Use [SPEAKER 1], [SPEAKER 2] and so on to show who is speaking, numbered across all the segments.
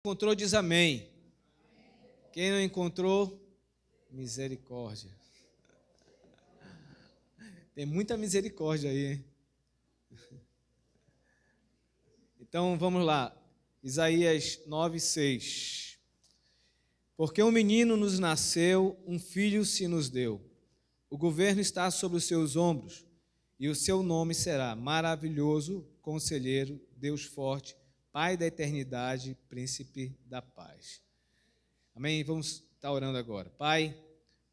[SPEAKER 1] Encontrou, diz amém. Quem não encontrou, misericórdia. Tem muita misericórdia aí, hein? Então, vamos lá. Isaías 9:6. Porque um menino nos nasceu, um filho se nos deu. O governo está sobre os seus ombros, e o seu nome será Maravilhoso, Conselheiro, Deus Forte, Pai da Eternidade, Príncipe da Paz. Amém? Vamos estar orando agora. Pai,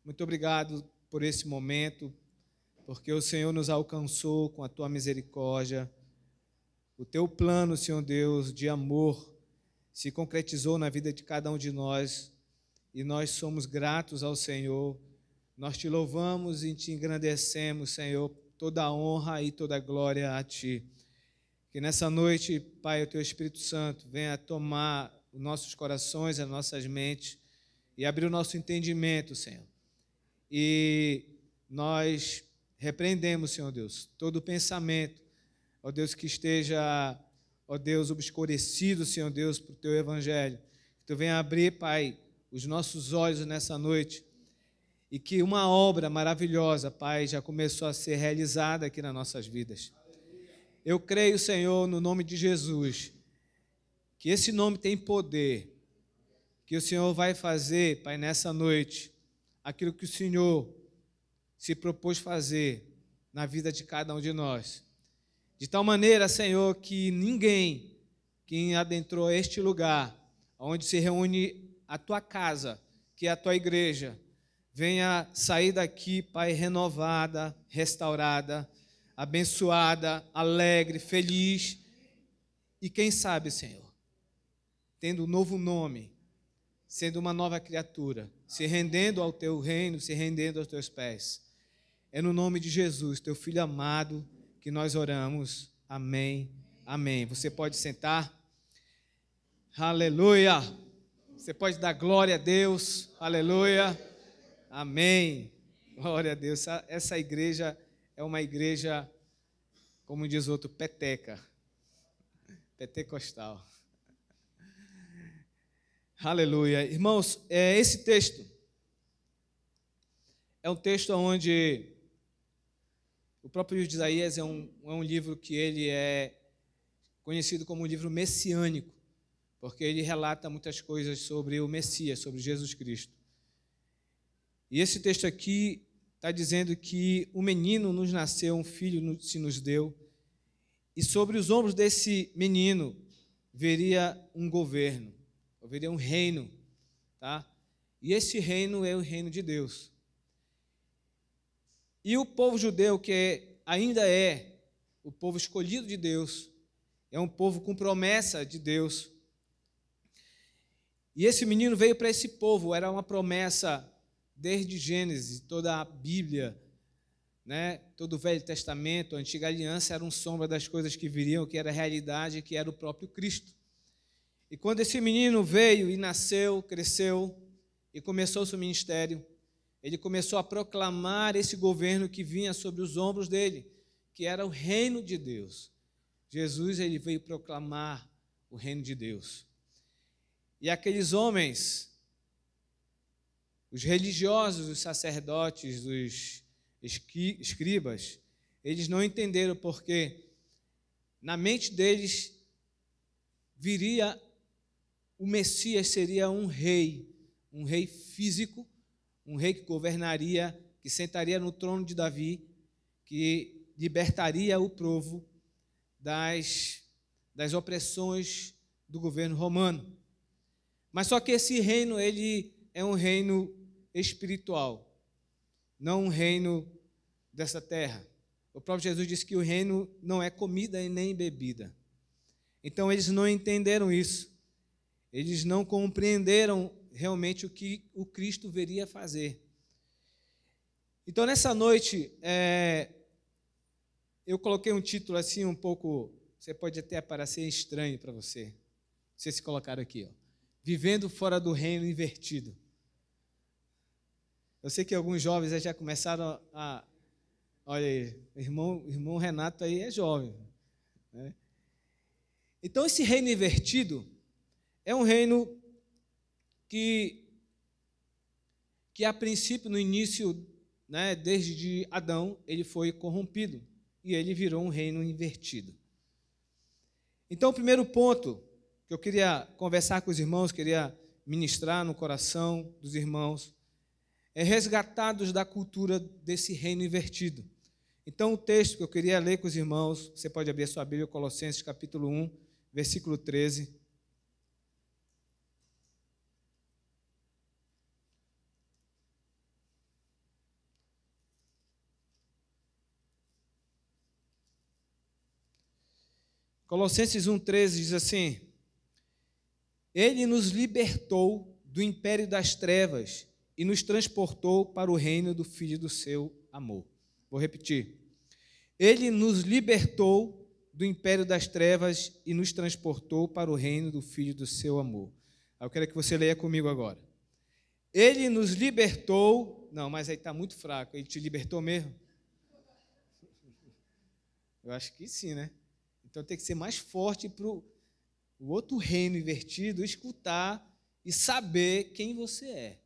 [SPEAKER 1] muito obrigado por esse momento, porque o Senhor nos alcançou com a tua misericórdia. O teu plano, Senhor Deus, de amor se concretizou na vida de cada um de nós e nós somos gratos ao Senhor. Nós te louvamos e te engrandecemos, Senhor, toda a honra e toda a glória a Ti. Que nessa noite, Pai, o Teu Espírito Santo venha tomar os nossos corações, as nossas mentes e abrir o nosso entendimento, Senhor. E nós repreendemos, Senhor Deus, todo pensamento, ó Deus, que esteja, ó Deus, obscurecido, Senhor Deus, para o Teu Evangelho. Que Tu venha abrir, Pai, os nossos olhos nessa noite e que uma obra maravilhosa, Pai, já começou a ser realizada aqui nas nossas vidas. Eu creio, Senhor, no nome de Jesus, que esse nome tem poder, que o Senhor vai fazer, Pai, nessa noite, aquilo que o Senhor se propôs fazer na vida de cada um de nós. De tal maneira, Senhor, que ninguém que adentrou este lugar, onde se reúne a Tua casa, que é a Tua igreja, venha sair daqui, Pai, renovada, restaurada, abençoada, alegre, feliz e quem sabe, Senhor, tendo um novo nome, sendo uma nova criatura, se rendendo ao Teu reino, se rendendo aos Teus pés. É no nome de Jesus, Teu Filho amado, que nós oramos. Amém, amém. Você pode sentar. Aleluia. Você pode dar glória a Deus. Aleluia. Amém. Glória a Deus. Essa igreja é uma igreja, como diz outro, peteca. Pentecostal. Aleluia. Irmãos, esse texto é um texto onde o próprio livro de Isaías é um livro que ele é conhecido como um livro messiânico, porque ele relata muitas coisas sobre o Messias, sobre Jesus Cristo. E esse texto aqui está dizendo que um menino nos nasceu, um filho se nos deu, e sobre os ombros desse menino viria um governo, viria um reino, tá? E esse reino é o reino de Deus. E o povo judeu, que ainda é o povo escolhido de Deus, é um povo com promessa de Deus. E esse menino veio para esse povo, era uma promessa desde Gênesis, toda a Bíblia, né? Todo o Velho Testamento, a Antiga Aliança era sombra das coisas que viriam, que era a realidade, que era o próprio Cristo. E quando esse menino veio e nasceu, cresceu e começou o seu ministério, ele começou a proclamar esse governo que vinha sobre os ombros dele, que era o reino de Deus. Jesus, ele veio proclamar o reino de Deus. E aqueles homens, os religiosos, os sacerdotes, os escribas, eles não entenderam porque na mente deles viria o Messias, seria um rei físico, um rei que governaria, que sentaria no trono de Davi, que libertaria o povo das opressões do governo romano. Mas só que esse reino, ele é um reino espiritual, não um reino dessa terra. O próprio Jesus disse que o reino não é comida e nem bebida. Então eles não entenderam isso. Eles não compreenderam realmente o que o Cristo viria fazer. Então, nessa noite, eu coloquei um título assim um pouco, você pode até parecer estranho para você. Vocês se colocaram aqui, ó, Vivendo Fora do Reino Invertido. Eu sei que alguns jovens já começaram a... Olha aí, o irmão Renato aí é jovem, né? Então, esse reino invertido É um reino que a princípio, no início, né, desde Adão, ele foi corrompido e ele virou um reino invertido. Então, o primeiro ponto que eu queria conversar com os irmãos, queria ministrar no coração dos irmãos, é resgatados da cultura desse reino invertido. Então, o texto que eu queria ler com os irmãos, você pode abrir a sua Bíblia, Colossenses capítulo 1, versículo 13. Colossenses 1,13 diz assim: Ele nos libertou do império das trevas e nos transportou para o reino do Filho do seu amor. Vou repetir. Ele nos libertou do império das trevas e nos transportou para o reino do Filho do seu amor. Eu quero que você leia comigo agora. Ele nos libertou... Não, mas aí está muito fraco. Ele te libertou mesmo? Eu acho que sim, né? Então tem que ser mais forte para o outro reino invertido escutar e saber quem você é.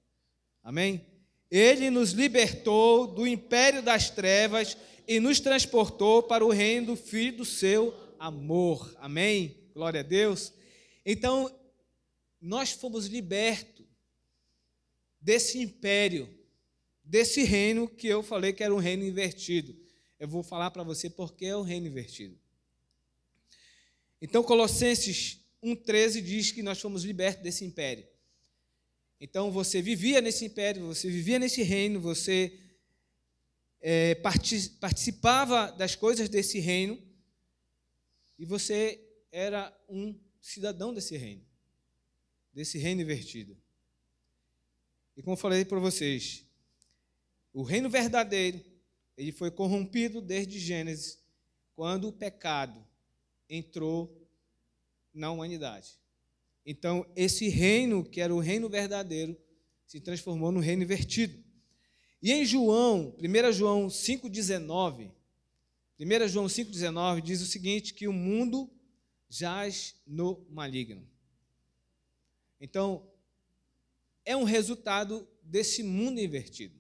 [SPEAKER 1] Amém? Ele nos libertou do império das trevas e nos transportou para o reino do Filho do seu amor. Amém? Glória a Deus. Então, nós fomos libertos desse império, desse reino que eu falei que era um reino invertido. Eu vou falar para você porque é um reino invertido. Então, Colossenses 1,13 diz que nós fomos libertos desse império. Então, você vivia nesse império, você vivia nesse reino, você participava das coisas desse reino e você era um cidadão desse reino invertido. E como eu falei para vocês, o reino verdadeiro, ele foi corrompido desde Gênesis, quando o pecado entrou na humanidade. Então, esse reino, que era o reino verdadeiro, se transformou no reino invertido. E em João, 1 João 5,19, diz o seguinte, que o mundo jaz no maligno. Então, é um resultado desse mundo invertido.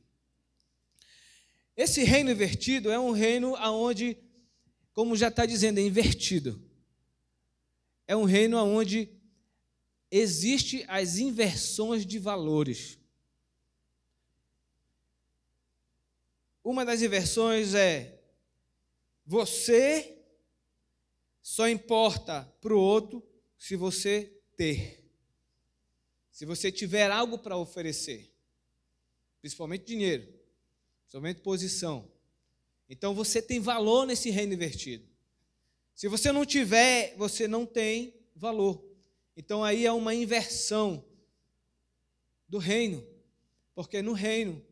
[SPEAKER 1] Esse reino invertido é um reino onde, como já está dizendo, é invertido. É um reino onde existem as inversões de valores. Uma das inversões é você só importa para o outro se você ter. Se você tiver algo para oferecer, principalmente dinheiro, principalmente posição. Então você tem valor nesse reino invertido. Se você não tiver, você não tem valor. Então aí é uma inversão do reino, porque no reino,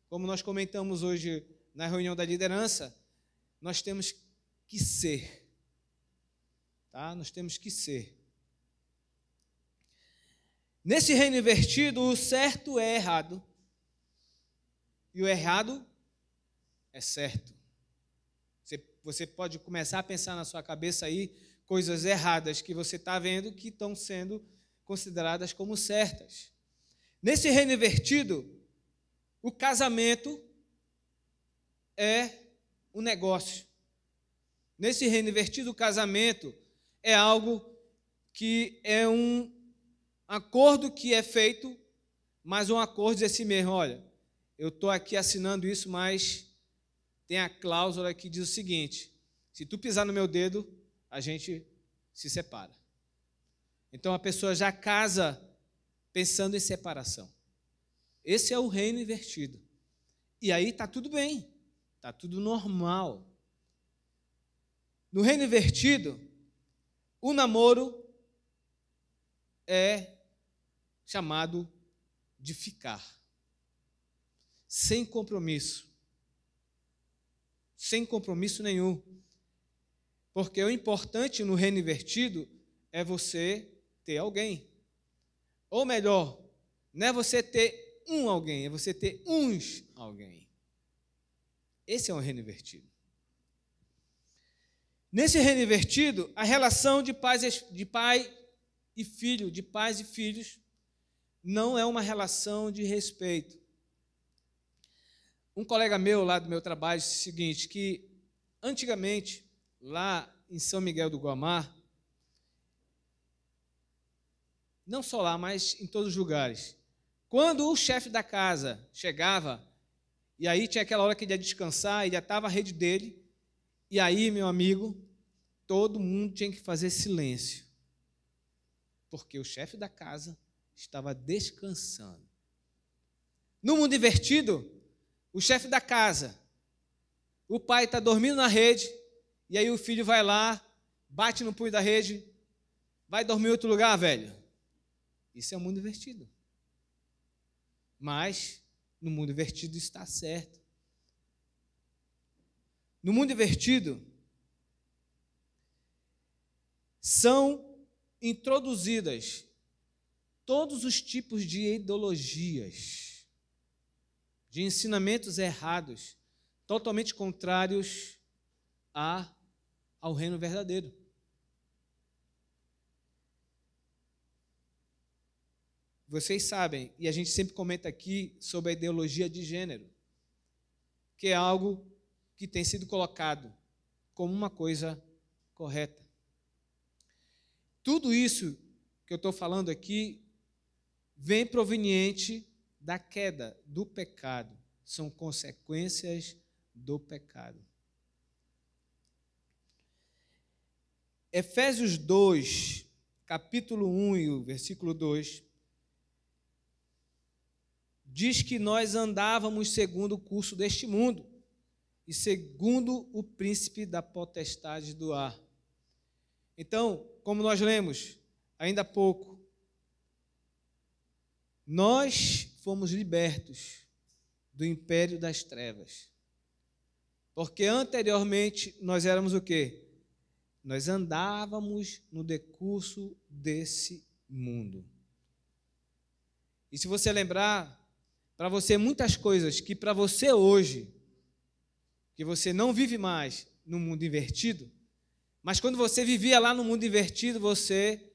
[SPEAKER 1] como nós comentamos hoje na reunião da liderança, nós temos que ser, tá? Nós temos que ser. Nesse reino invertido, o certo é errado e o errado é certo. Você pode começar a pensar na sua cabeça aí coisas erradas que você está vendo que estão sendo consideradas como certas. Nesse reino invertido, o casamento é um negócio. Nesse reino invertido, o casamento é algo que é um acordo que é feito, mas um acordo de assim mesmo, olha, eu estou aqui assinando isso, mas tem a cláusula que diz o seguinte, se tu pisar no meu dedo, a gente se separa. Então a pessoa já casa pensando em separação. Esse é o reino invertido. E aí está tudo bem, está tudo normal. No reino invertido, o namoro é chamado de ficar, sem compromisso nenhum. Porque o importante no reino invertido é você ter alguém. Ou melhor, não é você ter um alguém, é você ter uns alguém. Esse é um reino invertido. Nesse reino invertido, a relação de pai e filho, de pais e filhos, não é uma relação de respeito. Um colega meu lá do meu trabalho disse o seguinte, que antigamente, lá em São Miguel do Guamá, não só lá, mas em todos os lugares, quando o chefe da casa chegava, e aí tinha aquela hora que ele ia descansar, ele já estava a rede dele, e aí, meu amigo, todo mundo tinha que fazer silêncio, porque o chefe da casa estava descansando. No mundo invertido, o chefe da casa, o pai está dormindo na rede, e aí o filho vai lá, bate no punho da rede, vai dormir em outro lugar, velho. Isso é o mundo invertido. Mas, no mundo invertido está certo. No mundo invertido, são introduzidas todos os tipos de ideologias, de ensinamentos errados, totalmente contrários ao reino verdadeiro. Vocês sabem, e a gente sempre comenta aqui sobre a ideologia de gênero, que é algo que tem sido colocado como uma coisa correta. Tudo isso que eu estou falando aqui vem proveniente da queda, do pecado. São consequências do pecado. Efésios 2, capítulo 1 e o versículo 2, diz que nós andávamos segundo o curso deste mundo e segundo o príncipe da potestade do ar. Então, como nós lemos ainda há pouco, nós fomos libertos do império das trevas. Porque anteriormente nós éramos o quê? Nós andávamos no decurso desse mundo. E se você lembrar, para você muitas coisas que para você hoje, que você não vive mais no mundo invertido, mas quando você vivia lá no mundo invertido, você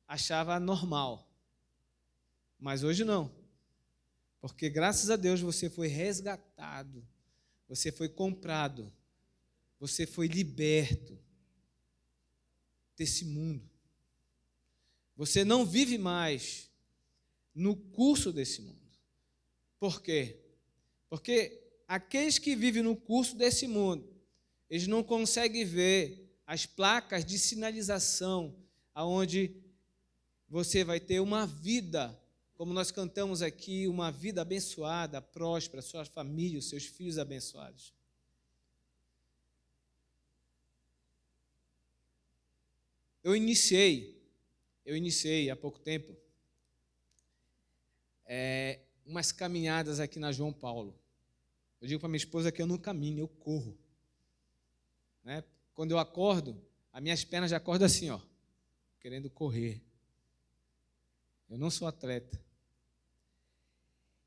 [SPEAKER 1] achava normal. Mas hoje não. Porque graças a Deus você foi resgatado, você foi comprado, você foi liberto desse mundo. Você não vive mais no curso desse mundo. Por quê? Porque aqueles que vivem no curso desse mundo, eles não conseguem ver as placas de sinalização aonde você vai ter uma vida, como nós cantamos aqui, uma vida abençoada, próspera, sua família, os seus filhos abençoados. Eu iniciei há pouco tempo umas caminhadas aqui na João Paulo. Eu digo para minha esposa que eu não caminho, eu corro. Né? Quando eu acordo, as minhas pernas já acordam assim, ó, querendo correr. Eu não sou atleta.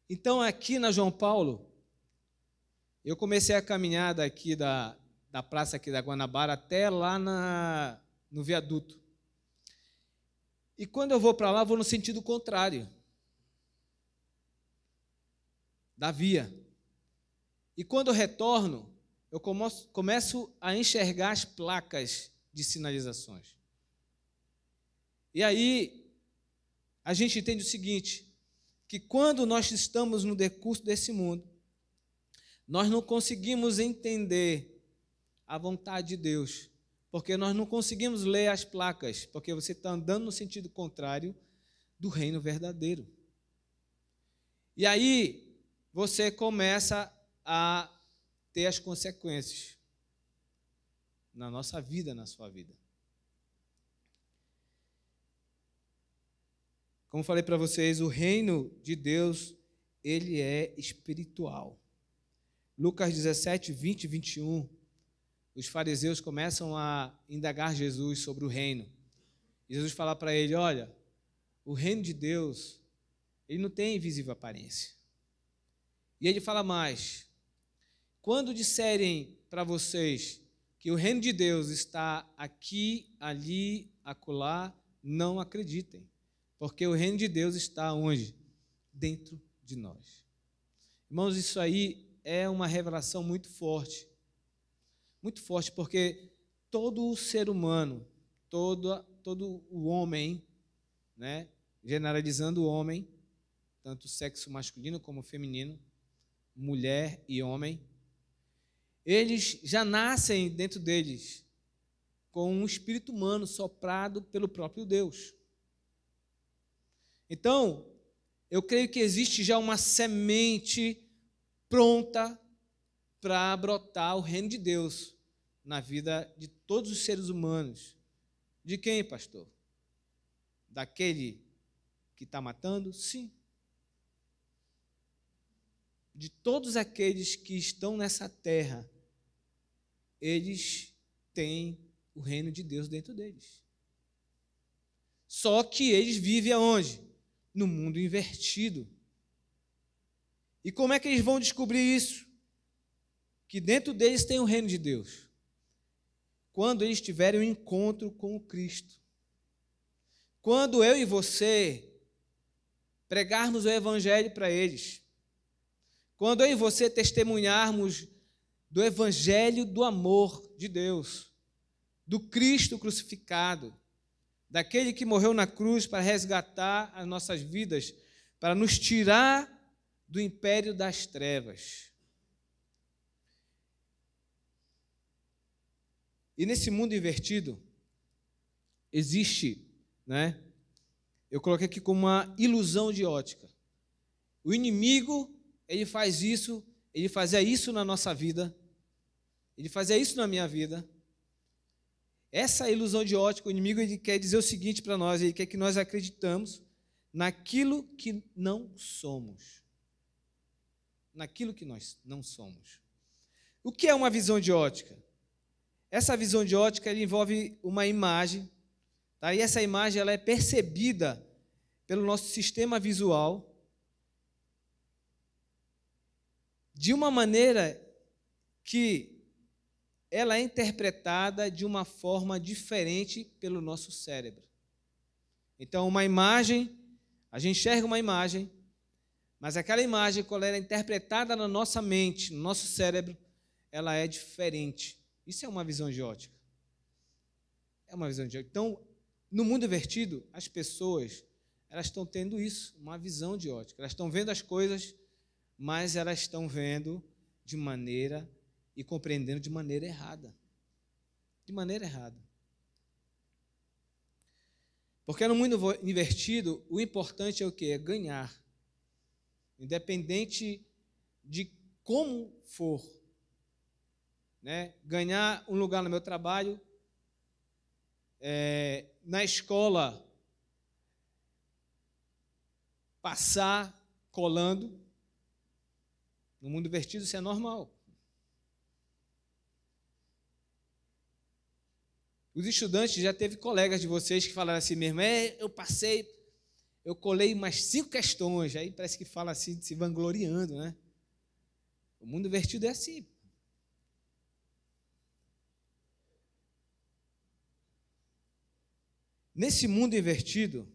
[SPEAKER 1] Então, aqui na João Paulo, eu comecei a caminhada aqui da praça aqui da Guanabara até lá no viaduto. E quando eu vou para lá, eu vou no sentido contrário da via. E quando eu retorno, eu começo a enxergar as placas de sinalizações. E aí, a gente entende o seguinte, que quando nós estamos no decurso desse mundo, nós não conseguimos entender a vontade de Deus, porque nós não conseguimos ler as placas, porque você está andando no sentido contrário do reino verdadeiro. E aí, você começa a ter as consequências na nossa vida, na sua vida. Como falei para vocês, o reino de Deus, ele é espiritual. Lucas 17, 20 e 21, os fariseus começam a indagar Jesus sobre o reino. Jesus fala para ele, olha, o reino de Deus, ele não tem visível aparência. E ele fala mais, quando disserem para vocês que o reino de Deus está aqui, ali, acolá, não acreditem, porque o reino de Deus está onde? Dentro de nós. Irmãos, isso aí é uma revelação muito forte, porque todo o ser humano, todo o homem, né, generalizando o homem, tanto o sexo masculino como feminino, mulher e homem, eles já nascem dentro deles com um espírito humano soprado pelo próprio Deus. Então, eu creio que existe já uma semente pronta para brotar o reino de Deus na vida de todos os seres humanos. De quem, pastor? Daquele que está matando? Sim. De todos aqueles que estão nessa terra, eles têm o reino de Deus dentro deles. Só que eles vivem aonde? No mundo invertido. E como é que eles vão descobrir isso? Que dentro deles tem o reino de Deus. Quando eles tiverem um encontro com o Cristo. Quando eu e você pregarmos o evangelho para eles. Quando eu e você testemunharmos do evangelho do amor de Deus, do Cristo crucificado, daquele que morreu na cruz para resgatar as nossas vidas, para nos tirar do império das trevas. E nesse mundo invertido, existe, né? Eu coloquei aqui como uma ilusão de ótica. O inimigo, ele faz isso, ele fazia isso na nossa vida, ele fazia isso na minha vida. Essa ilusão de ótica, o inimigo, ele quer dizer o seguinte para nós, ele quer que nós acreditamos naquilo que não somos. Naquilo que nós não somos. O que é uma visão de ótica? Essa visão de ótica ela envolve uma imagem, tá? E essa imagem ela é percebida pelo nosso sistema visual de uma maneira que ela é interpretada de uma forma diferente pelo nosso cérebro. Então, uma imagem, a gente enxerga uma imagem, mas aquela imagem, quando ela é interpretada na nossa mente, no nosso cérebro, ela é diferente. Isso é uma visão de ótica. É uma visão de ótica. Então, no mundo invertido, as pessoas, elas estão tendo isso, uma visão de ótica. Elas estão vendo as coisas, mas elas estão vendo de maneira e compreendendo de maneira errada. De maneira errada. Porque no mundo invertido, o importante é o quê? É ganhar. Independente de como for. Né? Ganhar um lugar no meu trabalho, na escola, passar colando. No mundo invertido isso é normal. Os estudantes, já teve colegas de vocês que falaram assim mesmo, eu colei umas 5 questões, aí parece que fala assim, se vangloriando, né? O mundo invertido é assim. Nesse mundo invertido,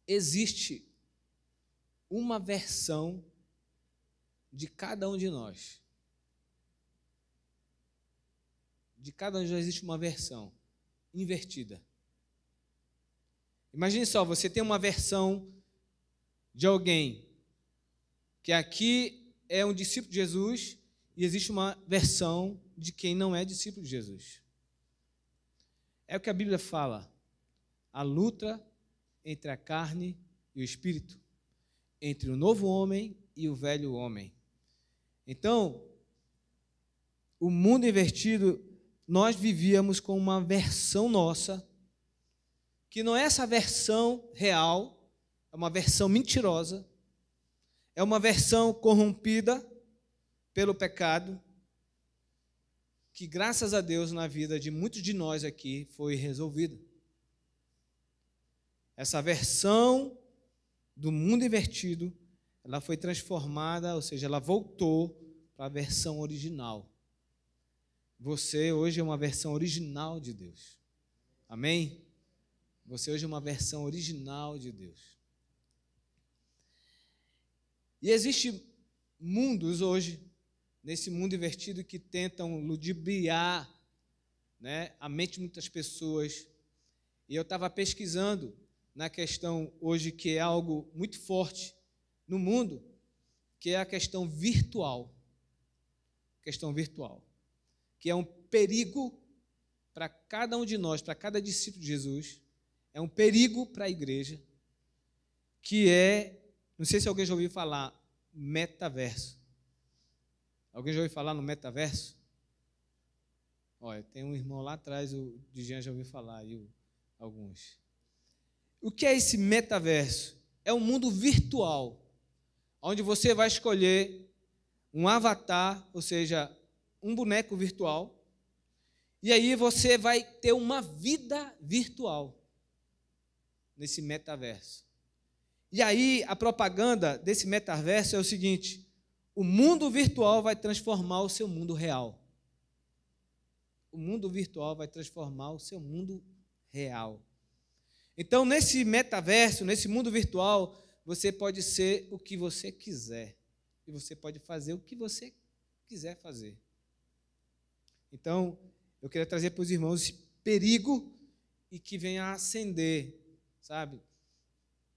[SPEAKER 1] existe uma versão de cada um de nós. De cada um de nós existe uma versão invertida. Imagine só, você tem uma versão de alguém que aqui é um discípulo de Jesus e existe uma versão de quem não é discípulo de Jesus. É o que a Bíblia fala, a luta entre a carne e o espírito, entre o novo homem e o velho homem. Então, o mundo invertido, nós vivíamos com uma versão nossa, que não é essa versão real, é uma versão mentirosa, é uma versão corrompida pelo pecado, que graças a Deus na vida de muitos de nós aqui foi resolvida. Essa versão do mundo invertido, ela foi transformada, ou seja, ela voltou para a versão original. Você hoje é uma versão original de Deus. Amém? Você hoje é uma versão original de Deus. E existem mundos hoje, nesse mundo invertido, que tentam ludibriar, né, a mente de muitas pessoas. E eu estava pesquisando na questão hoje que é algo muito forte no mundo, que é a questão virtual. Questão virtual. Que é um perigo para cada um de nós, para cada discípulo de Jesus. É um perigo para a igreja, que é, não sei se alguém já ouviu falar, metaverso. Alguém já ouviu falar no metaverso? Olha, tem um irmão lá atrás, o Dijan já ouviu falar, e alguns. O que é esse metaverso? É um mundo virtual, onde você vai escolher um avatar, ou seja, um boneco virtual, e aí você vai ter uma vida virtual nesse metaverso. E aí a propaganda desse metaverso é o seguinte: o mundo virtual vai transformar o seu mundo real. O mundo virtual vai transformar o seu mundo real. Então, nesse metaverso, nesse mundo virtual, você pode ser o que você quiser. E você pode fazer o que você quiser fazer. Então, eu queria trazer para os irmãos esse perigo e que venha a acender, sabe,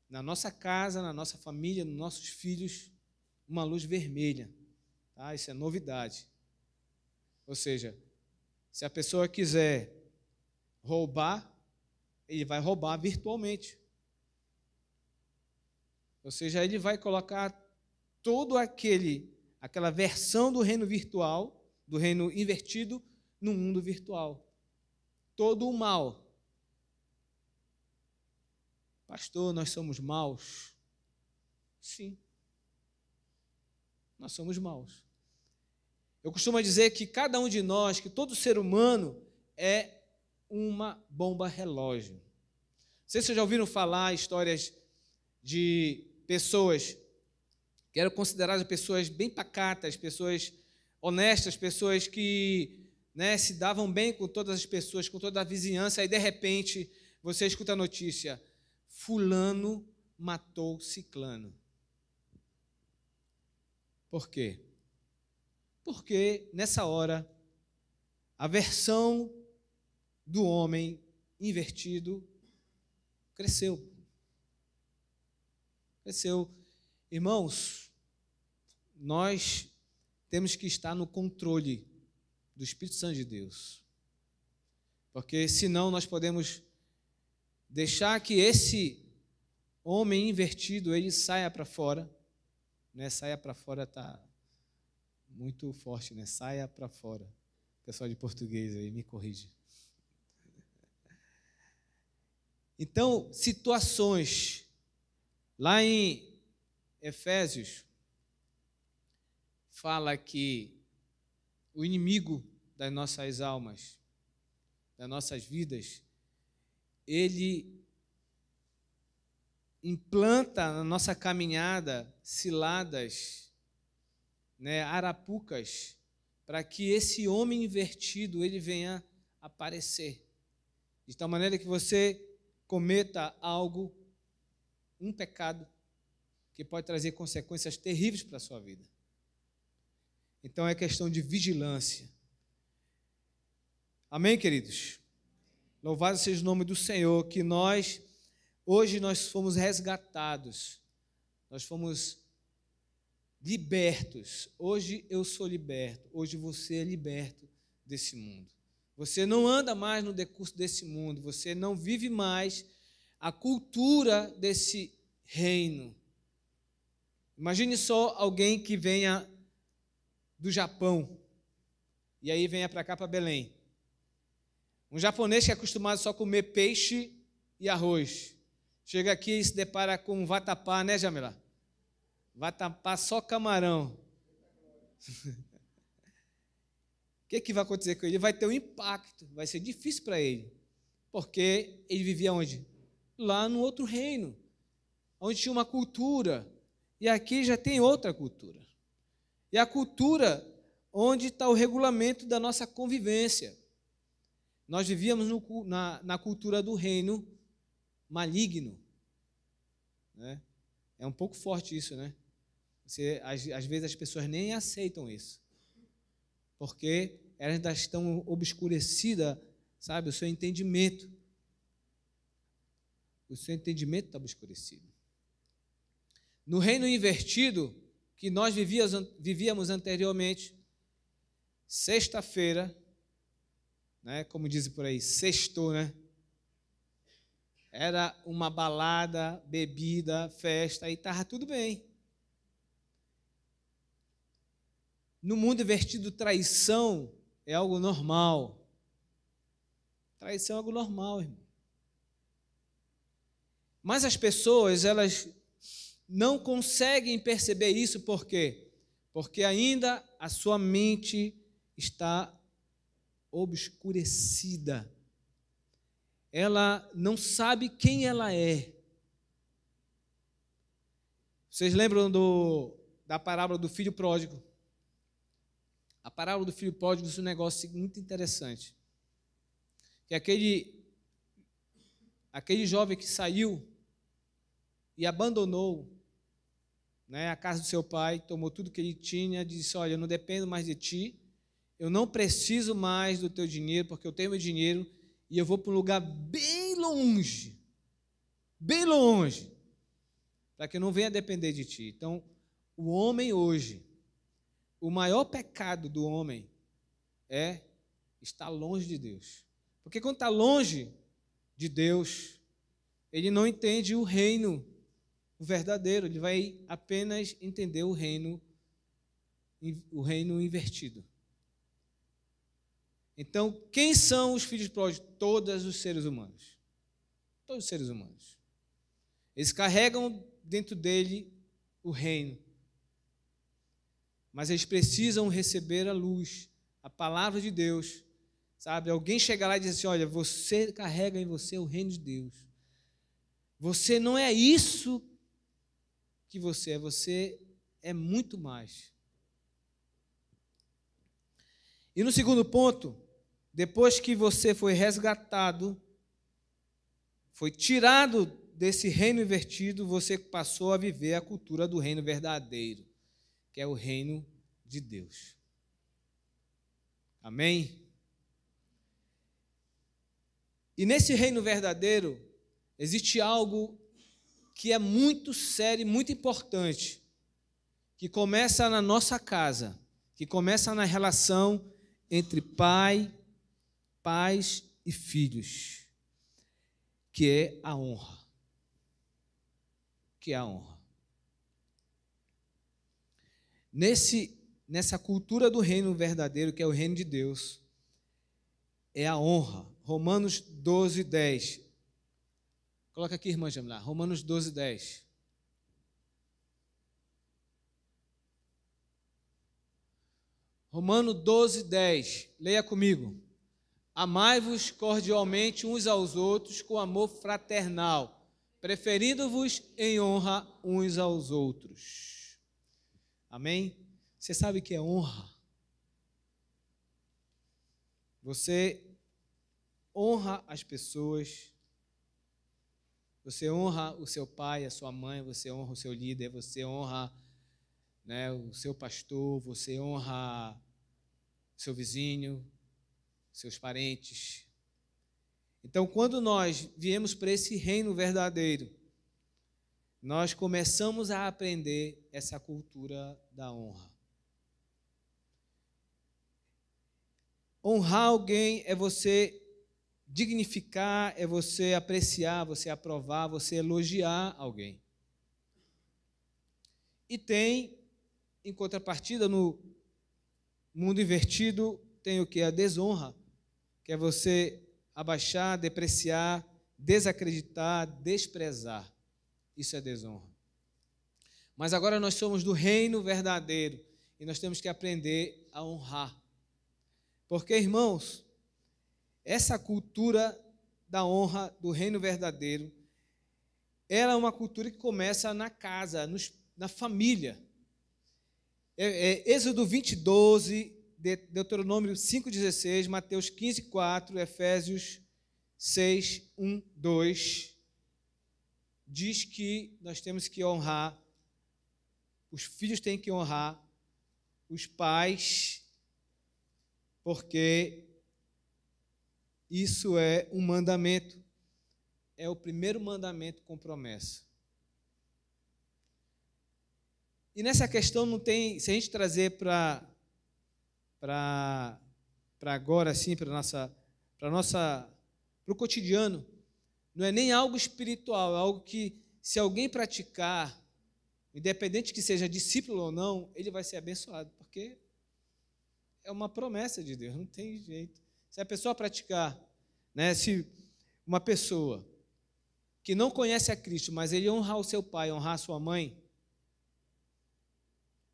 [SPEAKER 1] na nossa casa, na nossa família, nos nossos filhos, uma luz vermelha. Tá? Isso é novidade. Ou seja, se a pessoa quiser roubar, ele vai roubar virtualmente. Ou seja, ele vai colocar todo aquela versão do reino virtual, do reino invertido, no mundo virtual. Todo o mal. Pastor, nós somos maus? Sim. Nós somos maus. Eu costumo dizer que cada um de nós, que todo ser humano é uma bomba relógio. Não sei se vocês já ouviram falar histórias de pessoas que eram consideradas pessoas bem pacatas, pessoas honestas, pessoas que, né, se davam bem com todas as pessoas, com toda a vizinhança, e de repente você escuta a notícia: fulano matou ciclano. Por quê? Porque nessa hora a versão do homem invertido cresceu. Cresceu. Irmãos, nós temos que estar no controle do Espírito Santo de Deus. Porque senão nós podemos deixar que esse homem invertido, ele saia para fora. Né? Saia para fora está muito forte, né? Saia para fora. Pessoal de português aí, me corrige. Então, situações, lá em Efésios, fala que o inimigo das nossas almas, das nossas vidas, ele implanta na nossa caminhada ciladas, né, arapucas, para que esse homem invertido ele venha aparecer. De tal maneira que você cometa algo, um pecado, que pode trazer consequências terríveis para a sua vida. Então é questão de vigilância. Amém, queridos? Louvado seja o nome do Senhor, que hoje nós fomos resgatados, nós fomos libertos. Hoje eu sou liberto, hoje você é liberto desse mundo. Você não anda mais no decurso desse mundo, você não vive mais a cultura desse reino. Imagine só alguém que venha do Japão e aí venha para cá, para Belém. Um japonês que é acostumado só a comer peixe e arroz. Chega aqui e se depara com um vatapá, né, Jamila? Vatapá só camarão. O que vai acontecer com ele? Ele vai ter um impacto, vai ser difícil para ele. Porque ele vivia onde? Lá no outro reino, onde tinha uma cultura. E aqui já tem outra cultura. E a cultura onde está o regulamento da nossa convivência. Nós vivíamos na cultura do reino maligno. Né? É um pouco forte isso, né? Às vezes as pessoas nem aceitam isso, porque elas ainda estão obscurecidas, sabe, o seu entendimento. O seu entendimento está obscurecido. No reino invertido, que nós vivíamos anteriormente, sexta-feira, né, como dizem por aí, sextou, né? Era uma balada, bebida, festa, e estava tudo bem. No mundo invertido, traição é algo normal. Traição é algo normal, irmão. Mas as pessoas, elas não conseguem perceber isso, por quê? Porque ainda a sua mente está obscurecida. Ela não sabe quem ela é. Vocês lembram da parábola do filho pródigo? A parábola do filho pródigo é um negócio muito interessante. Que aquele jovem que saiu e abandonou, né, a casa do seu pai, tomou tudo que ele tinha, disse, olha, eu não dependo mais de ti, eu não preciso mais do teu dinheiro, porque eu tenho meu dinheiro, e eu vou para um lugar bem longe, para que eu não venha depender de ti. Então, o homem hoje, o maior pecado do homem é estar longe de Deus. Porque quando está longe de Deus, ele não entende o reino verdadeiro, ele vai apenas entender o reino invertido. Então, quem são os filhos pródigos? Todos os seres humanos. Todos os seres humanos. Eles carregam dentro dele o reino. Mas eles precisam receber a luz, a palavra de Deus. Sabe? Alguém chega lá e diz assim, olha, você carrega em você o reino de Deus. Você não é isso que você é muito mais. E no segundo ponto, depois que você foi resgatado, foi tirado desse reino invertido, você passou a viver a cultura do reino verdadeiro, que é o reino de Deus. Amém? E nesse reino verdadeiro, existe algo que é muito sério e muito importante, que começa na nossa casa, que começa na relação entre pais e filhos, que é a honra. Que é a honra. Nessa cultura do reino verdadeiro, que é o reino de Deus, é a honra. Romanos 12, 10. Coloca aqui, irmã Jamila, Romanos 12, 10. Romanos 12, 10. Leia comigo. Amai-vos cordialmente uns aos outros com amor fraternal, preferindo-vos em honra uns aos outros. Amém? Você sabe o que é honra? Você honra as pessoas, você honra o seu pai, a sua mãe, você honra o seu líder, você honra, né, o seu pastor, você honra o seu vizinho, seus parentes. Então, quando nós viemos para esse reino verdadeiro, nós começamos a aprender essa cultura da honra. Honrar alguém é você dignificar, é você apreciar, você aprovar, você elogiar alguém. E tem, em contrapartida, no mundo invertido, tem o que? A desonra, que é você abaixar, depreciar, desacreditar, desprezar. Isso é desonra. Mas agora nós somos do reino verdadeiro e nós temos que aprender a honrar. Porque, irmãos, essa cultura da honra do reino verdadeiro, ela é uma cultura que começa na casa, na família. Êxodo 20, 12, Deuteronômio 5, 16, Mateus 15, 4, Efésios 6, 1, 2. diz que nós temos que honrar, os filhos têm que honrar os pais, porque isso é um mandamento, é o primeiro mandamento com promessa. E nessa questão não tem, se a gente trazer para agora, assim, para o cotidiano, não é nem algo espiritual, é algo que, se alguém praticar, independente que seja discípulo ou não, ele vai ser abençoado, porque é uma promessa de Deus, não tem jeito. Se a pessoa praticar, né, se uma pessoa que não conhece a Cristo, mas ele honrar o seu pai, honrar a sua mãe,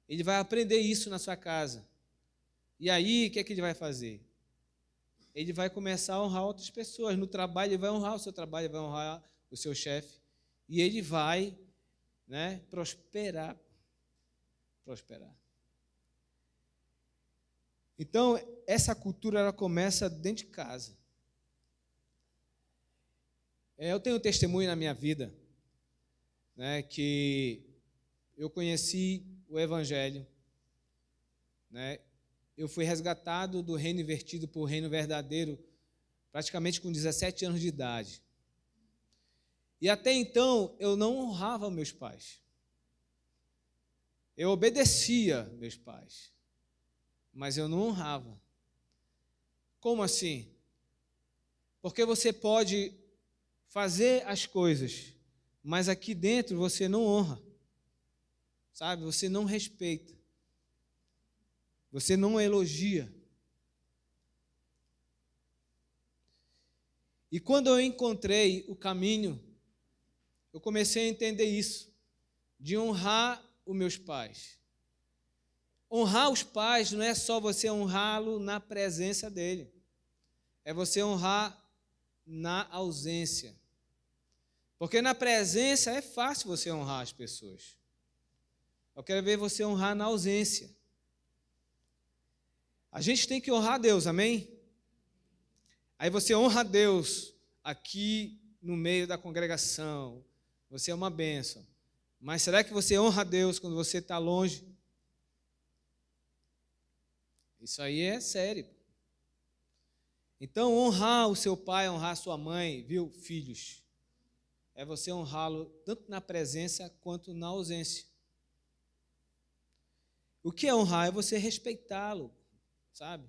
[SPEAKER 1] ele vai aprender isso na sua casa. E aí, o que é que ele vai fazer? Ele vai começar a honrar outras pessoas. No trabalho, ele vai honrar o seu trabalho, ele vai honrar o seu chefe. E ele vai, né, prosperar. Então, essa cultura ela começa dentro de casa. Eu tenho um testemunho na minha vida, né, que eu conheci o Evangelho, né? Eu fui resgatado do reino invertido para o reino verdadeiro praticamente com 17 anos de idade. E até então eu não honrava meus pais. Eu obedecia meus pais, mas eu não honrava. Como assim? Porque você pode fazer as coisas, mas aqui dentro você não honra. Sabe? Você não respeita. Você não elogia. E quando eu encontrei o caminho, eu comecei a entender isso, de honrar os meus pais. Honrar os pais não é só você honrá-lo na presença dele, é você honrar na ausência. Porque na presença é fácil você honrar as pessoas. Eu quero ver você honrar na ausência. A gente tem que honrar Deus, amém? Aí você honra Deus aqui no meio da congregação, você é uma bênção. Mas será que você honra Deus quando você está longe? Isso aí é sério. Então, honrar o seu pai, honrar a sua mãe, viu, filhos, é você honrá-lo tanto na presença quanto na ausência. O que é honrar? É você respeitá-lo, sabe?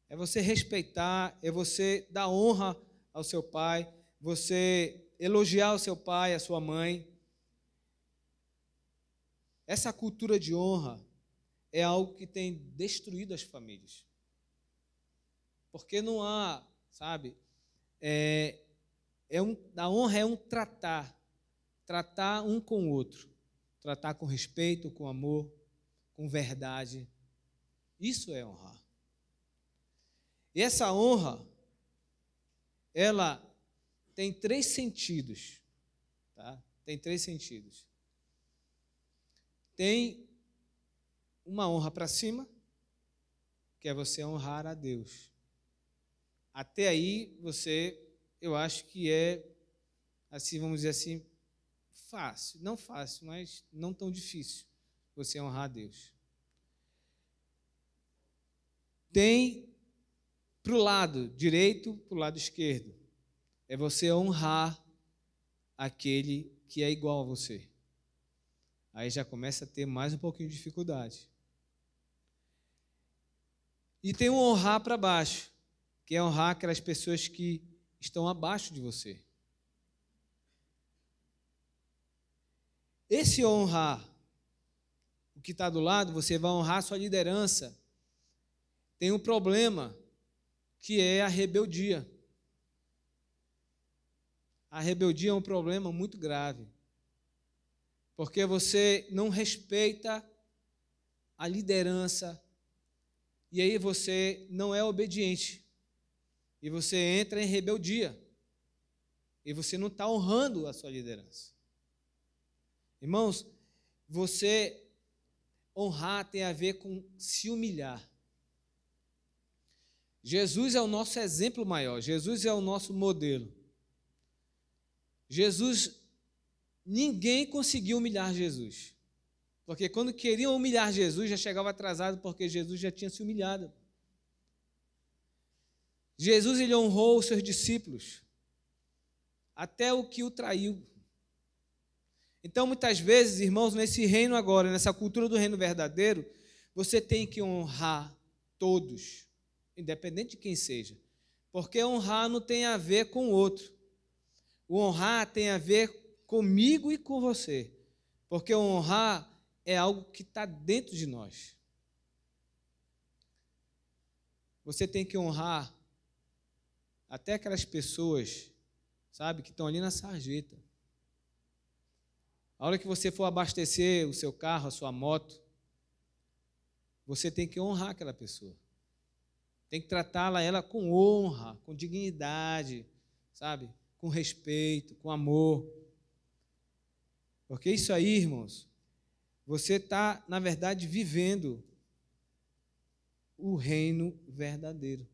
[SPEAKER 1] É você respeitar, é você dar honra ao seu pai, você elogiar o seu pai, a sua mãe. Essa cultura de honra é algo que tem destruído as famílias. Porque não há, sabe, a honra é um tratar um com o outro, tratar com respeito, com amor, com verdade. Isso é honrar. E essa honra, ela tem 3 sentidos, tá? Tem 3 sentidos. Tem uma honra para cima, que é você honrar a Deus. Até aí eu acho que é, assim, vamos dizer assim, fácil. Não fácil, mas não tão difícil você honrar a Deus. Tem para o lado direito, para o lado esquerdo. É você honrar aquele que é igual a você. Aí já começa a ter mais um pouquinho de dificuldade. E tem um honrar para baixo, que é honrar aquelas pessoas que estão abaixo de você. Esse honrar o que está do lado, você vai honrar a sua liderança. Tem um problema, que é a rebeldia. A rebeldia é um problema muito grave, porque você não respeita a liderança, e aí você não é obediente, e você entra em rebeldia, e você não está honrando a sua liderança. Irmãos, você honrar tem a ver com se humilhar. Jesus é o nosso exemplo maior, Jesus é o nosso modelo. Jesus ninguém conseguiu humilhar Jesus. Porque quando queriam humilhar Jesus, já chegava atrasado, porque Jesus já tinha se humilhado. Jesus, ele honrou os seus discípulos, até o que o traiu. Então, muitas vezes, irmãos, nesse reino agora, nessa cultura do reino verdadeiro, você tem que honrar todos, independente de quem seja. Porque honrar não tem a ver com o outro. O honrar tem a ver comigo e com você. Porque honrar é algo que está dentro de nós. Você tem que honrar até aquelas pessoas, sabe, que estão ali na sarjeta. A hora que você for abastecer o seu carro, a sua moto, você tem que honrar aquela pessoa. Tem que tratá-la ela com honra, com dignidade, sabe? Com respeito, com amor. Porque isso aí, irmãos, você está, na verdade, vivendo o reino verdadeiro.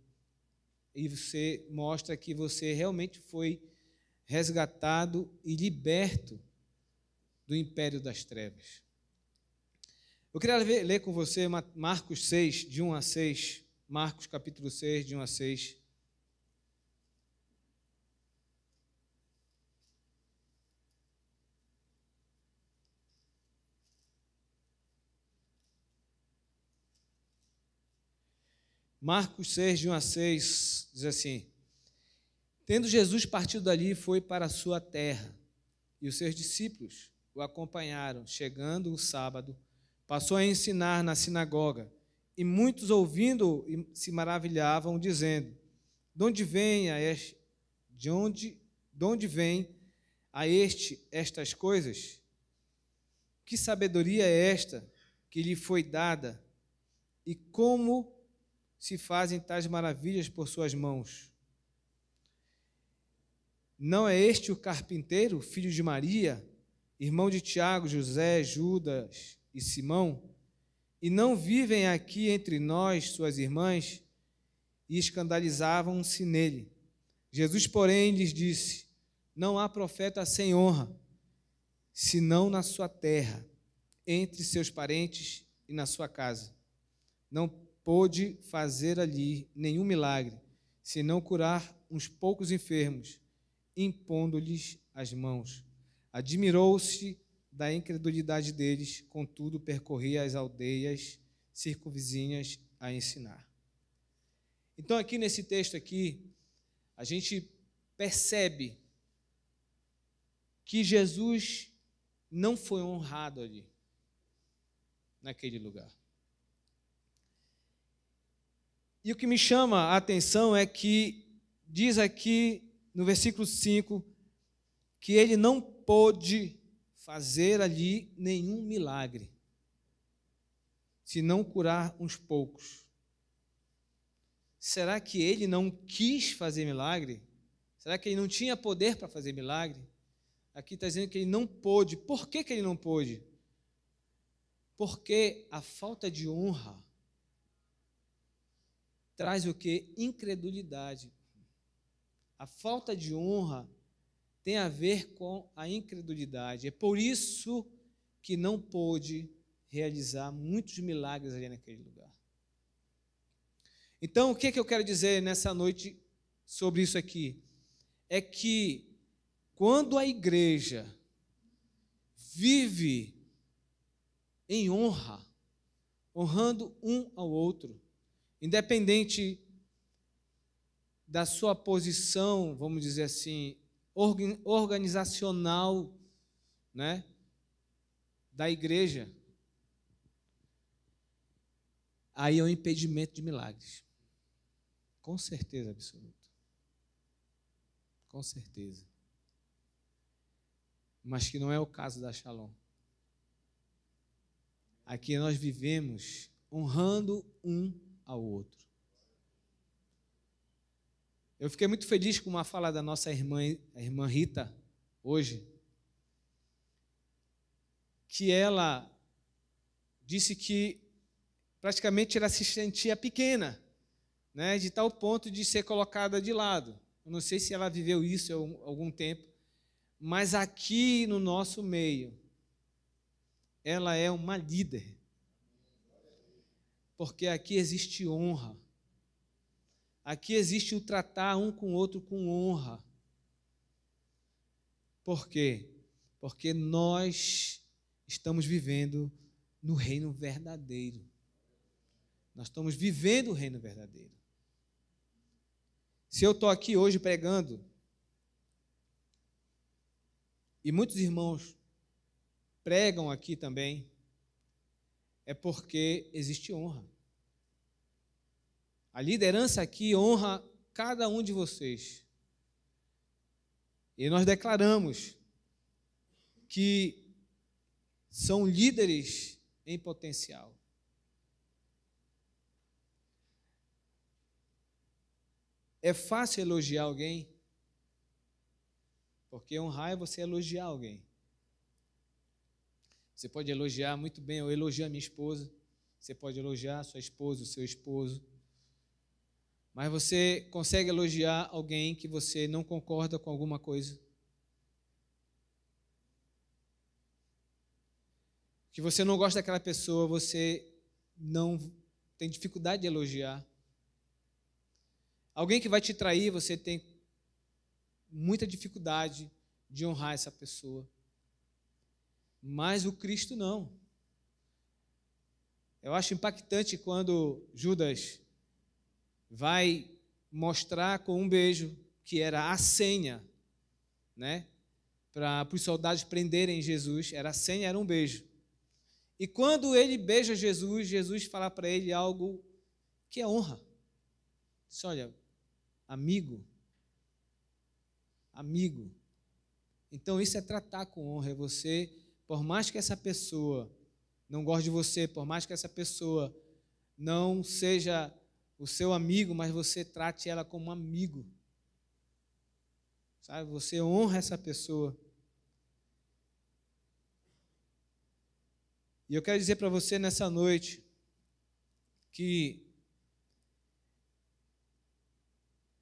[SPEAKER 1] E você mostra que você realmente foi resgatado e liberto do império das trevas. Eu queria ler com você Marcos 6, de 1 a 6. Marcos capítulo 6, de 1 a 6. Marcos 6, de 1 a 6, diz assim: Tendo Jesus partido dali, foi para a sua terra, e os seus discípulos o acompanharam. Chegando o sábado, passou a ensinar na sinagoga, e muitos ouvindo se maravilhavam, dizendo: De onde vem a este estas coisas? Que sabedoria é esta que lhe foi dada? E como se fazem tais maravilhas por suas mãos? Não é este o carpinteiro, filho de Maria, irmão de Tiago, José, Judas e Simão? E não vivem aqui entre nós suas irmãs? E escandalizavam-se nele. Jesus, porém, lhes disse: Não há profeta sem honra, senão na sua terra, entre seus parentes e na sua casa. Não pôde fazer ali nenhum milagre, senão curar uns poucos enfermos, impondo-lhes as mãos. Admirou-se da incredulidade deles, contudo percorria as aldeias circunvizinhas a ensinar. Então, aqui nesse texto aqui, a gente percebe que Jesus não foi honrado ali, naquele lugar. E o que me chama a atenção é que diz aqui no versículo 5 que ele não pôde fazer ali nenhum milagre, senão curar uns poucos. Será que ele não quis fazer milagre? Será que ele não tinha poder para fazer milagre? Aqui está dizendo que ele não pôde. Por que ele não pôde? Porque a falta de honra traz o quê? Incredulidade. A falta de honra tem a ver com a incredulidade. É por isso que não pôde realizar muitos milagres ali naquele lugar. Então, o que eu quero dizer nessa noite sobre isso aqui? É que quando a igreja vive em honra, honrando um ao outro, independente da sua posição, vamos dizer assim, organizacional, né, da igreja, aí é um impedimento de milagres. Com certeza absoluta. Com certeza. Mas que não é o caso da Shalom. Aqui nós vivemos honrando um ao outro. Eu fiquei muito feliz com uma fala da nossa irmã, a irmã Rita, hoje, que ela disse que praticamente ela se sentia pequena, né, de tal ponto de ser colocada de lado. Eu não sei se ela viveu isso há algum tempo, mas aqui no nosso meio, ela é uma líder. Porque aqui existe honra. Aqui existe o tratar um com o outro com honra. Por quê? Porque nós estamos vivendo no reino verdadeiro. Nós estamos vivendo o reino verdadeiro. Se eu estou aqui hoje pregando, e muitos irmãos pregam aqui também, é porque existe honra. A liderança aqui honra cada um de vocês. E nós declaramos que são líderes em potencial. É fácil elogiar alguém, porque honrar é você elogiar alguém. Você pode elogiar muito bem, eu elogio a minha esposa, você pode elogiar a sua esposa, o seu esposo, mas você consegue elogiar alguém que você não concorda com alguma coisa? Que você não gosta daquela pessoa, você não tem dificuldade de elogiar. Alguém que vai te trair, você tem muita dificuldade de honrar essa pessoa. Mas o Cristo não. Eu acho impactante quando Judas vai mostrar com um beijo, que era a senha, né, para os soldados prenderem Jesus, a senha era um beijo. E quando ele beija Jesus, Jesus fala para ele algo que é honra. Diz, olha, amigo. Então isso é tratar com honra, é você, por mais que essa pessoa não goste de você, por mais que essa pessoa não seja o seu amigo, mas você trate ela como um amigo. Sabe? Você honra essa pessoa. E eu quero dizer para você nessa noite que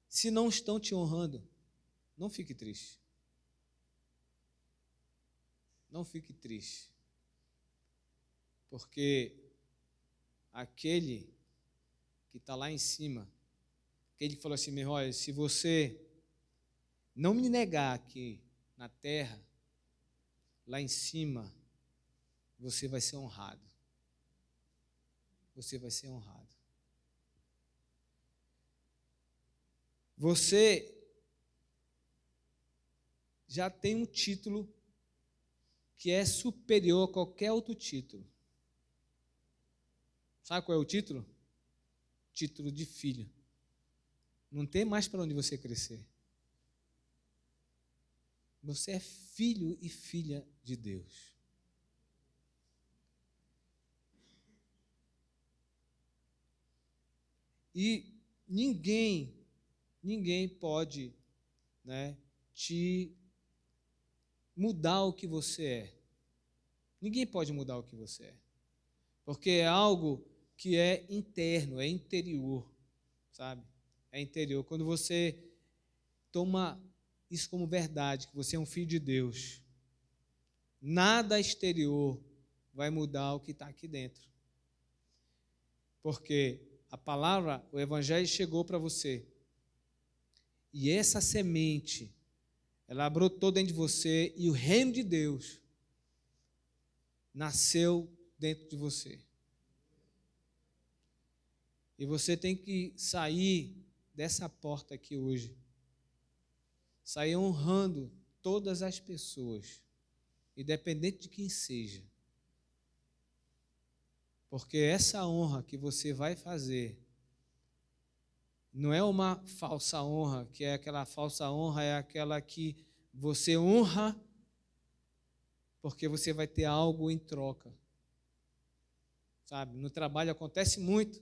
[SPEAKER 1] se não estão te honrando, não fique triste. Não fique triste. Porque aquele que está lá em cima, aquele que falou assim, meu, olha, se você não me negar aqui na terra, lá em cima, você vai ser honrado. Você vai ser honrado. Você já tem um título que é superior a qualquer outro título. Sabe qual é o título? Título de filho. Não tem mais para onde você crescer. Você é filho e filha de Deus. E ninguém pode, né, te mudar o que você é. Ninguém pode mudar o que você é. Porque é algo que é interno, é interior, sabe? É interior. Quando você toma isso como verdade, que você é um filho de Deus, nada exterior vai mudar o que está aqui dentro. Porque a palavra, o evangelho chegou para você. E essa semente, ela brotou dentro de você e o reino de Deus nasceu dentro de você. E você tem que sair dessa porta aqui hoje. Sair honrando todas as pessoas, independente de quem seja. Porque essa honra que você vai fazer não é uma falsa honra, que é aquela falsa honra, é aquela que você honra porque você vai ter algo em troca. Sabe? No trabalho acontece muito,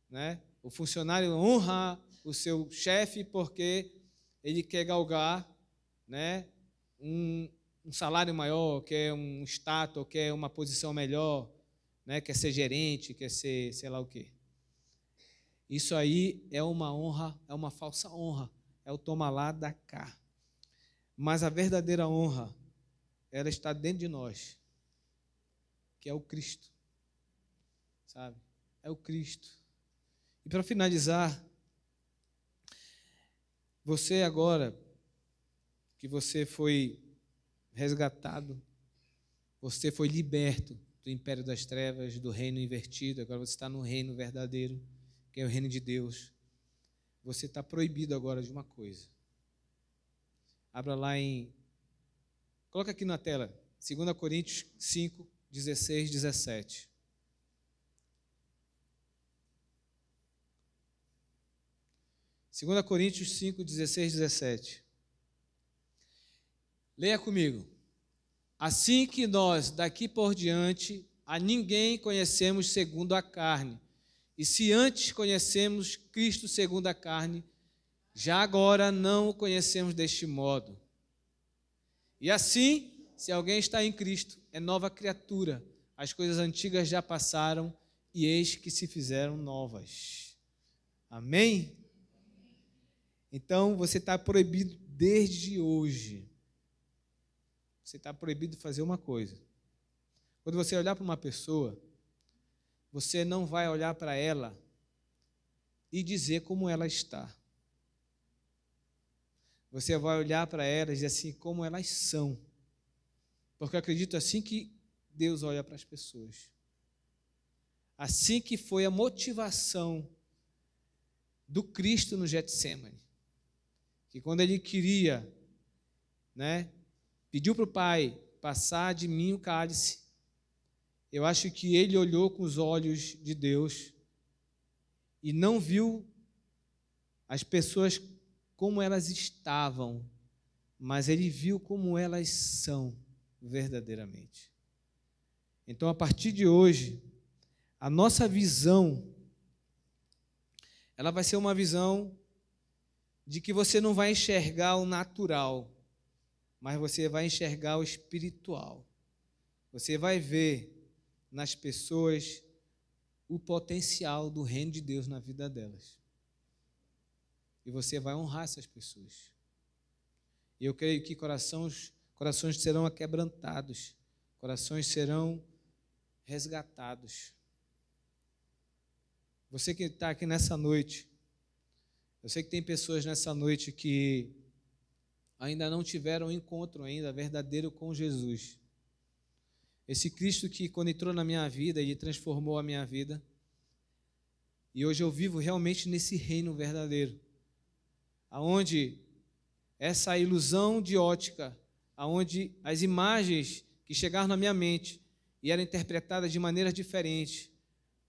[SPEAKER 1] né? O funcionário honra o seu chefe porque ele quer galgar, né, um salário maior, quer um status, quer uma posição melhor, né, quer ser gerente, quer ser sei lá o quê. Isso aí é uma honra, é uma falsa honra, é o toma lá da cá. Mas a verdadeira honra, ela está dentro de nós, que é o Cristo, sabe? É o Cristo. E para finalizar, você agora, que você foi resgatado, você foi liberto do império das trevas, do reino invertido, agora você está no reino verdadeiro, que é o reino de Deus. Você está proibido agora de uma coisa. Abra lá coloca aqui na tela, 2 Coríntios 5, 16, 17. Segunda Coríntios 5, 16, 17. Leia comigo. Assim que nós, daqui por diante, a ninguém conhecemos segundo a carne. E se antes conhecemos Cristo segundo a carne, já agora não o conhecemos deste modo. E assim, se alguém está em Cristo, é nova criatura. As coisas antigas já passaram e eis que se fizeram novas. Amém? Então, você está proibido desde hoje. Você está proibido de fazer uma coisa. Quando você olhar para uma pessoa, você não vai olhar para ela e dizer como ela está. Você vai olhar para elas e dizer assim, como elas são. Porque eu acredito assim que Deus olha para as pessoas. Assim que foi a motivação do Cristo no Getsemane. Que quando ele queria, pediu para o Pai passar de mim o cálice, eu acho que ele olhou com os olhos de Deus e não viu as pessoas como elas estavam, mas ele viu como elas são verdadeiramente. Então, a partir de hoje, a nossa visão, ela vai ser uma visão de que você não vai enxergar o natural, mas você vai enxergar o espiritual. Você vai ver nas pessoas o potencial do reino de Deus na vida delas. E você vai honrar essas pessoas. E eu creio que corações serão aquebrantados, corações serão resgatados. Você que está aqui nessa noite, eu sei que tem pessoas nessa noite que ainda não tiveram um encontro ainda verdadeiro com Jesus. Esse Cristo que quando entrou na minha vida, ele transformou a minha vida. E hoje eu vivo realmente nesse reino verdadeiro, aonde essa ilusão de ótica, aonde as imagens que chegaram na minha mente e eram interpretadas de maneira diferente,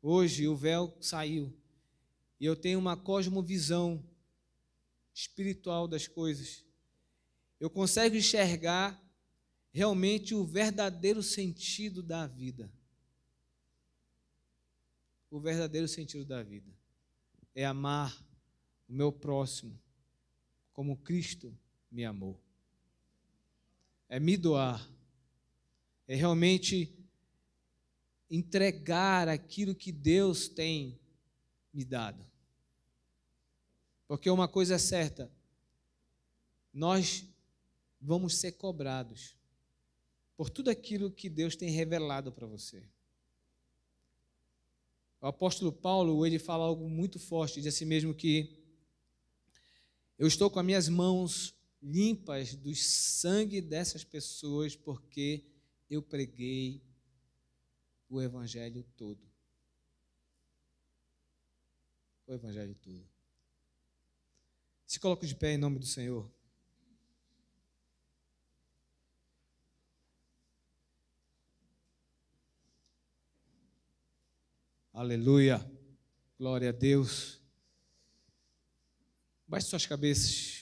[SPEAKER 1] hoje o véu saiu e eu tenho uma cosmovisão espiritual das coisas. Eu consigo enxergar realmente o verdadeiro sentido da vida. O verdadeiro sentido da vida é amar o meu próximo como Cristo me amou. É me doar. É realmente entregar aquilo que Deus tem me dado. Porque uma coisa é certa, nós vamos ser cobrados por tudo aquilo que Deus tem revelado para você. O apóstolo Paulo, ele fala algo muito forte, diz assim mesmo que eu estou com as minhas mãos limpas do sangue dessas pessoas porque eu preguei o evangelho todo. O evangelho todo. Se coloque de pé em nome do Senhor. Aleluia. Glória a Deus. Baixe suas cabeças.